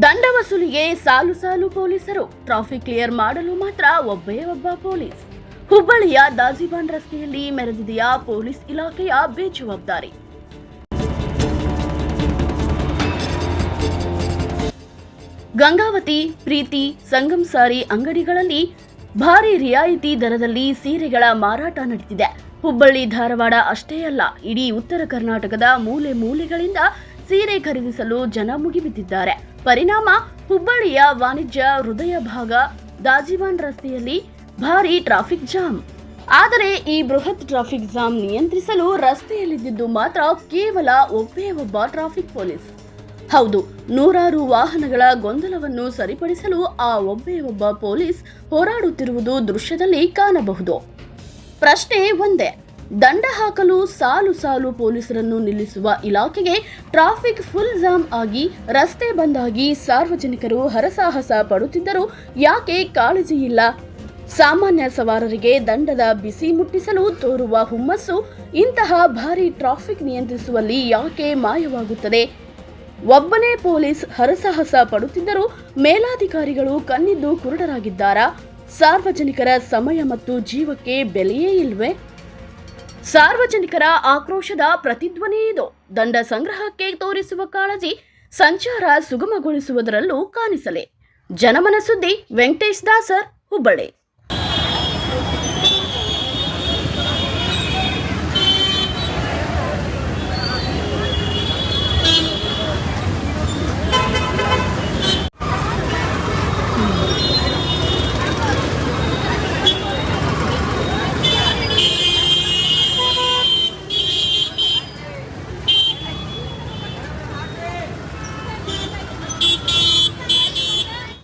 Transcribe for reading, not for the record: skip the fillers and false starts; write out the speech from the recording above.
ದಂಡ ವಸೂಲಿಗೆ ಸಾಲು ಸಾಲು ಪೊಲೀಸರು, ಟ್ರಾಫಿಕ್ ಕ್ಲಿಯರ್ ಮಾಡಲು ಮಾತ್ರ ಒಬ್ಬ ಪೊಲೀಸ್. ಹುಬ್ಬಳ್ಳಿಯ ದಾಜಿಬಾನ್ ರಸ್ತೆಯಲ್ಲಿ ಮೆರೆದಿದೆಯ ಪೊಲೀಸ್ ಇಲಾಖೆಯ ಬೇಜವಾಬ್ದಾರಿ. ಗಂಗಾವತಿ, ಪ್ರೀತಿ, ಸಂಗಮ್ ಸಾರಿ ಅಂಗಡಿಗಳಲ್ಲಿ ಭಾರಿ ರಿಯಾಯಿತಿ ದರದಲ್ಲಿ ಸೀರೆಗಳ ಮಾರಾಟ ನಡೆದಿದೆ. ಹುಬ್ಬಳ್ಳಿ, ಧಾರವಾಡ ಅಷ್ಟೇ ಅಲ್ಲ, ಇಡೀ ಉತ್ತರ ಕರ್ನಾಟಕದ ಮೂಲೆ ಮೂಲೆಗಳಿಂದ ಸೀರೆ ಖರೀದಿಸಲು ಜನ ಮುಗಿಬಿದ್ದಿದ್ದಾರೆ. ಪರಿಣಾಮ ಹುಬ್ಬಳ್ಳಿಯ ವಾಣಿಜ್ಯ ಹೃದಯ ಭಾಗ ದಾಜಿಬಾನ್ ರಸ್ತೆಯಲ್ಲಿ ಭಾರಿ ಟ್ರಾಫಿಕ್ ಜಾಮ್. ಆದರೆ ಈ ಬೃಹತ್ ಟ್ರಾಫಿಕ್ ಜಾಮ್ ನಿಯಂತ್ರಿಸಲು ರಸ್ತೆಯಲ್ಲಿದ್ದು ಮಾತ್ರ ಕೇವಲ ಒಬ್ಬ ಟ್ರಾಫಿಕ್ ಪೊಲೀಸ್. ಹೌದು, ನೂರಾರು ವಾಹನಗಳ ಗೊಂದಲವನ್ನು ಸರಿಪಡಿಸಲು ಆ ಒಬ್ಬ ಪೊಲೀಸ್ ಹೋರಾಡುತ್ತಿರುವುದು ದೃಶ್ಯದಲ್ಲಿ ಕಾಣಬಹುದು. ಪ್ರಶ್ನೆ ಒಂದೇ, ದಂಡ ಹಾಕಲು ಸಾಲು ಸಾಲು ಪೊಲೀಸರನ್ನು ನಿಲ್ಲಿಸುವ ಇಲಾಖೆಗೆ ಟ್ರಾಫಿಕ್ ಫುಲ್ ಜಾಮ್ ಆಗಿ ರಸ್ತೆ ಬಂದಾಗಿ ಸಾರ್ವಜನಿಕರು ಹರಸಾಹಸ ಪಡುತ್ತಿದ್ದರೂ ಯಾಕೆ ಕಾಳಜಿ ಇಲ್ಲ? ಸಾಮಾನ್ಯ ಸವಾರರಿಗೆ ದಂಡದ ಬಿಸಿ ಮುಟ್ಟಿಸಲು ತೋರುವ ಹುಮ್ಮಸ್ಸು ಇಂತಹ ಭಾರಿ ಟ್ರಾಫಿಕ್ ನಿಯಂತ್ರಿಸುವಲ್ಲಿ ಯಾಕೆ ಮಾಯವಾಗುತ್ತದೆ? ಒಬ್ಬನೇ ಪೊಲೀಸ್ ಹರಸಾಹಸ ಪಡುತ್ತಿದ್ದರೂ ಮೇಲಾಧಿಕಾರಿಗಳು ಕಣ್ಣಿದ್ದು ಕುರುಡರಾಗಿದ್ದಾರಾ? ಸಾರ್ವಜನಿಕರ ಸಮಯ ಮತ್ತು ಜೀವಕ್ಕೆ ಬೆಲೆಯೇ ಇಲ್ವೇ? ಸಾರ್ವಜನಿಕರ ಆಕ್ರೋಶದ ಪ್ರತಿಧ್ವನಿ ಇದು. ದಂಡ ಸಂಗ್ರಹಕ್ಕೆ ತೋರಿಸುವ ಕಾಳಜಿ ಸಂಚಾರ ಸುಗಮಗೊಳಿಸುವುದರಲ್ಲೂ ಕಾಣಿಸಲಿ. ಜನಮನ ಸುದ್ದಿ, ವೆಂಕಟೇಶ್ ದಾಸರ್, ಹುಬ್ಬಳ್ಳಿ.